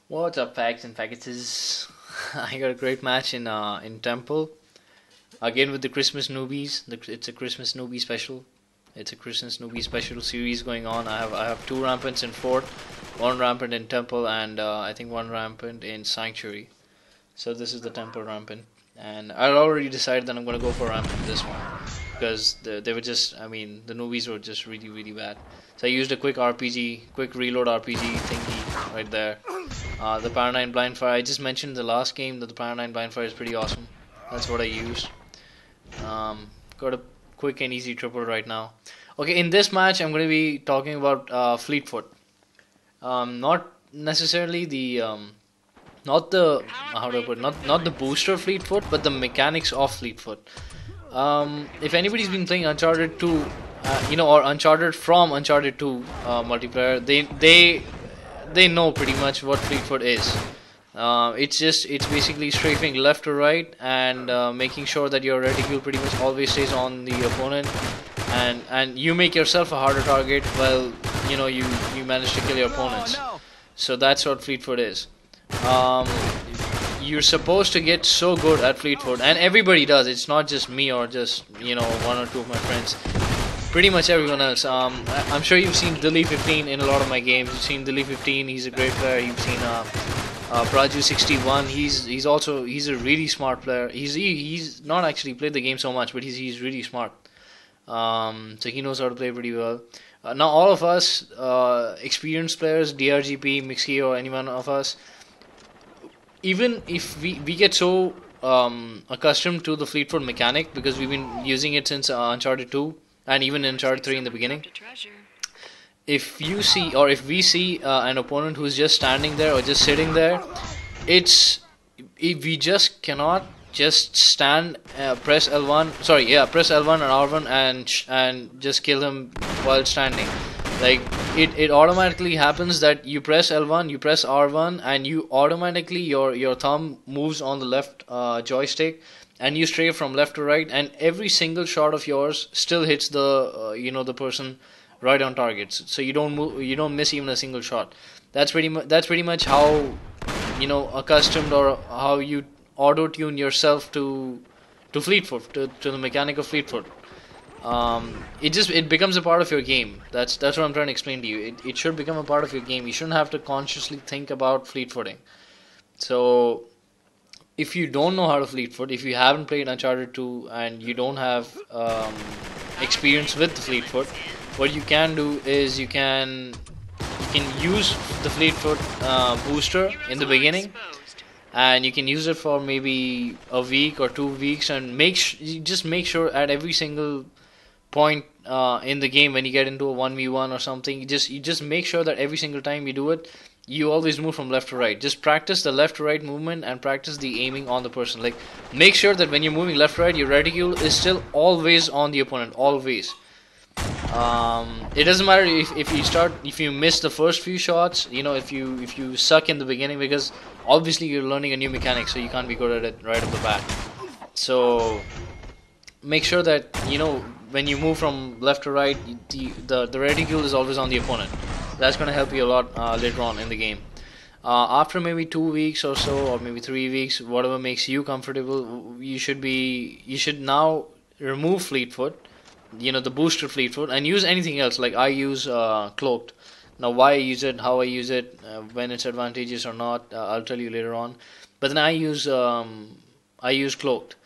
What's up, facts and packages? I got a great match in Temple again with the Christmas newbies. It's a Christmas newbie special. It's a Christmas newbie special series going on. I have two rampants in fort, one rampant in Temple, and I think one rampant in Sanctuary. So this is the Temple rampant, and I already decided that I'm gonna go for rampant this one because they were just, I mean, the newbies were just really bad. So I used a quick RPG, quick reload RPG thingy right there. The Power 9 Blind Fire, I just mentioned in the last game that the Power 9 Blind Fire is pretty awesome. That's what I used. Got a quick and easy triple right now. Okay, in this match I'm going to be talking about Fleetfoot. Not necessarily not the, how do I put it, not the booster Fleetfoot, but the mechanics of Fleetfoot. If anybody's been playing Uncharted 2, or Uncharted from Uncharted 2 multiplayer, they know pretty much what Fleetfoot is. It's basically strafing left to right and making sure that your reticule pretty much always stays on the opponent, and you make yourself a harder target. Well, you manage to kill your opponents. So that's what Fleetfoot is. Um, you're supposed to get so good at Fleetfoot, and everybody does. It's not just me or just one or two of my friends. Pretty much everyone else. I'm sure you've seen Dilly 15 in a lot of my games. You've seen Dilly 15. He's a great player. You've seen Praju 61. He's a really smart player. He's not actually played the game so much, but he's really smart. So he knows how to play pretty well. Now all of us experienced players, DRGP, Mixi, or any one of us, even if we get so accustomed to the Fleetfoot mechanic because we've been using it since Uncharted 2 and even Uncharted 3 in the beginning. If you see, or if we see an opponent who's just standing there or just sitting there, we just cannot just stand, press L1, press L1 and R1 and just kill him while standing. Like it automatically happens that you press L1, you press R1, and you automatically your thumb moves on the left joystick, and you stray from left to right, and every single shot of yours still hits the person right on target. So you don't miss even a single shot. That's pretty much how accustomed, or how you auto tune yourself to Fleetfoot, to the mechanic of Fleetfoot. It becomes a part of your game. That's what I'm trying to explain to you. It should become a part of your game. You shouldn't have to consciously think about fleetfooting. So if you don't know how to fleetfoot, if you haven't played Uncharted 2 and you don't have experience with the fleetfoot, what you can do is you can use the fleetfoot booster in the beginning, and you can use it for maybe a week or 2 weeks, and just make sure at every single point in the game when you get into a 1v1 or something, you just make sure that every single time you do it, you always move from left to right. Just practice the left to right movement and practice the aiming on the person. Like, make sure that when you're moving left to right, your reticule is still always on the opponent, always. It doesn't matter if you miss the first few shots, if you suck in the beginning, because obviously you're learning a new mechanic, so you can't be good at it right off the bat. So make sure that when you move from left to right, the reticule is always on the opponent. That's going to help you a lot later on in the game. After maybe 2 weeks or so, or maybe 3 weeks, whatever makes you comfortable, you should now remove Fleetfoot, the booster Fleetfoot, and use anything else. Like I use Cloaked. Now why I use it, how I use it, when it's advantageous or not, I'll tell you later on. But then I use Cloaked.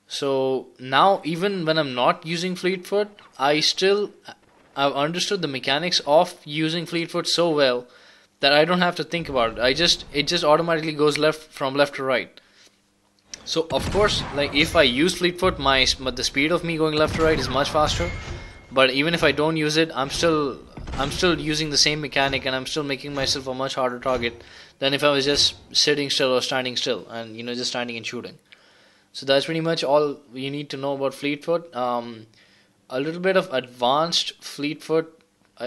So now even when I'm not using Fleetfoot, I've understood the mechanics of using Fleetfoot so well that I don't have to think about it. It just automatically goes from left to right. So of course, like if I use Fleetfoot, the speed of me going left to right is much faster. But even if I don't use it, I'm still using the same mechanic, and I'm still making myself a much harder target than if I was just sitting still or standing still and just standing and shooting. So that's pretty much all you need to know about Fleetfoot. A little bit of advanced Fleetfoot,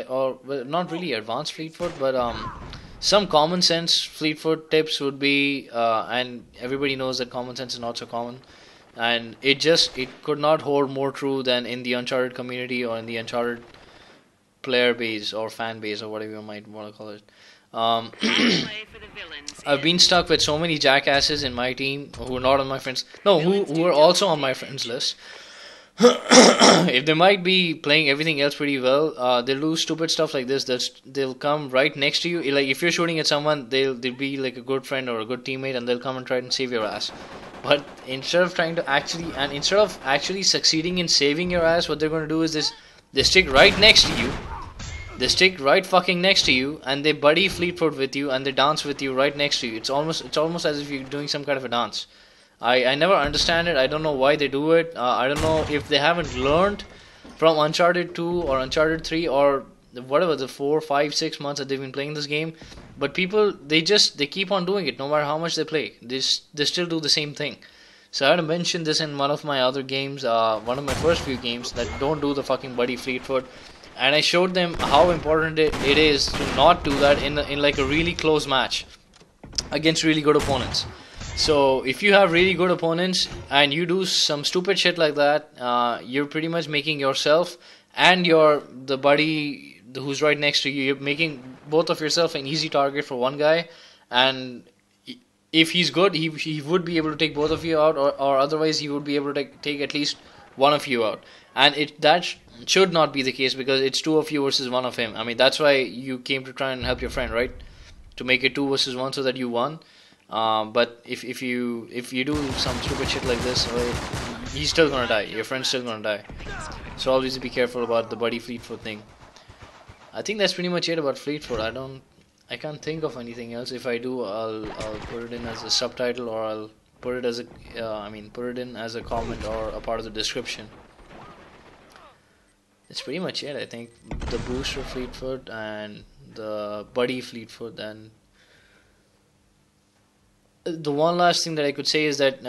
or well, not really advanced Fleetfoot, but some common sense Fleetfoot tips would be, and everybody knows that common sense is not so common, and it could not hold more true than in the Uncharted community or in the Uncharted player base or fan base or whatever you might want to call it. Um, I've been stuck with so many jackasses in my team who are not on my friends. No, who are also on my friends list. If they might be playing everything else pretty well, they'll do stupid stuff like this. They'll come right next to you. Like if you're shooting at someone, they'll be like a good friend or a good teammate, and they'll come and try and save your ass. But instead of actually succeeding in saving your ass, what they're going to do is this: they stick right next to you. They stick right fucking next to you, and they buddy fleet foot with you, and they dance with you right next to you. It's almost as if you're doing some kind of a dance. I never understand it. I don't know why they do it. I don't know if they haven't learned from Uncharted 2 or Uncharted 3 or whatever the 4, 5, 6 months that they've been playing this game. But people, they keep on doing it no matter how much they play. They still do the same thing. So I had to mention this in one of my other games, one of my first few games, that don't do the fucking buddy fleet foot. And I showed them how important it is to not do that in like a really close match against really good opponents. So if you have really good opponents and you do some stupid shit like that, you're pretty much making yourself and the buddy who's right next to you, you're making both of yourself an easy target for one guy. And if he's good, he would be able to take both of you out, or otherwise he would be able to take at least one of you out. And that should not be the case, because it's two of you versus one of him. I mean, that's why you came to try and help your friend, right? To make it 2 versus 1 so that you won. But if you do some stupid shit like this, well, he's still gonna die. Your friend's still gonna die. So always be careful about the buddy fleet foot thing. I think that's pretty much it about fleet foot. I can't think of anything else. If I do, I'll put it in as a subtitle, or I'll put it as a put it in as a comment or a part of the description. That's pretty much it. I think the booster fleet foot and the buddy fleet foot. And the one last thing that I could say is that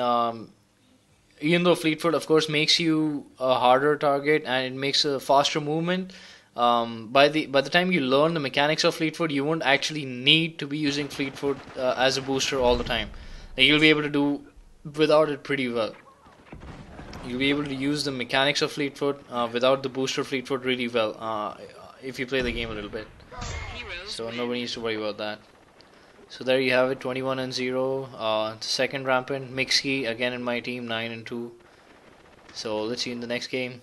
even though fleet foot of course makes you a harder target and it makes a faster movement, by the time you learn the mechanics of fleet foot, you won't actually need to be using fleet foot as a booster all the time. Like, you'll be able to do without it pretty well. You'll be able to use the mechanics of fleet foot without the booster fleet foot really well, if you play the game a little bit. So nobody needs to worry about that. So there you have it, 21-0. Second Rampant, Mixkey again in my team, 9-2. So let's see in the next game.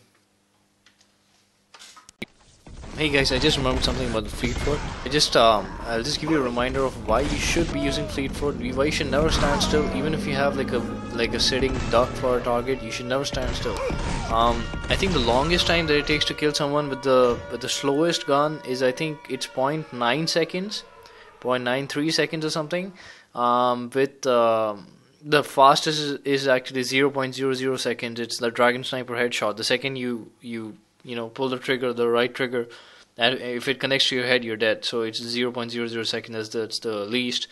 Hey guys, I just remembered something about the fleet foot. I'll just give you a reminder of why you should be using fleet foot. Why you should never stand still, even if you have like a sitting duck for a target. You should never stand still. I think the longest time that it takes to kill someone with the slowest gun is, I think it's 0.9 seconds, 0.93 seconds or something. With the fastest is actually 0.00 seconds. It's the Dragon Sniper headshot. The second you pull the trigger, the right trigger, and if it connects to your head, you're dead. So it's 0.00 seconds. That's the least.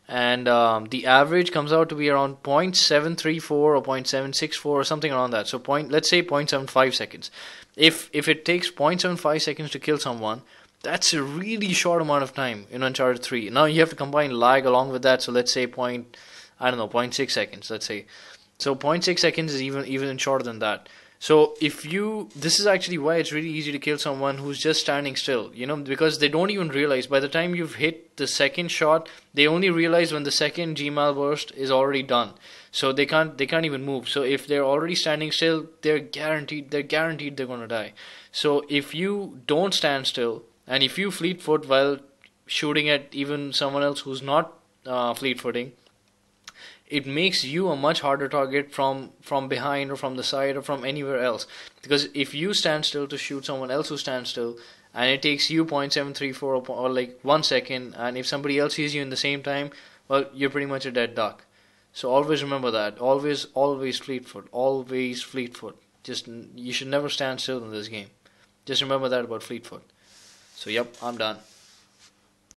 And the average comes out to be around 0.734 or 0.764 or something around that. So let's say 0.75 seconds. If it takes 0.75 seconds to kill someone, that's a really short amount of time in Uncharted 3. Now you have to combine lag along with that. So let's say 0.6 seconds. Let's say. So 0.6 seconds is even shorter than that. So this is actually why it's really easy to kill someone who's just standing still, because they don't even realize. By the time you've hit the second shot, they only realize when the second GMAL burst is already done. So they can't even move. So if they're already standing still, they're guaranteed they're gonna die. So if you don't stand still, and if you fleet foot while shooting at even someone else who's not fleet footing, it makes you a much harder target from behind or from the side or from anywhere else. Because if you stand still to shoot someone else who stands still, and it takes you 0.734 or like 1 second, and if somebody else sees you in the same time, well, you're pretty much a dead duck. So always remember that. Always fleet foot. Always fleet foot. You should never stand still in this game. Just remember that about fleet foot. So yep, I'm done.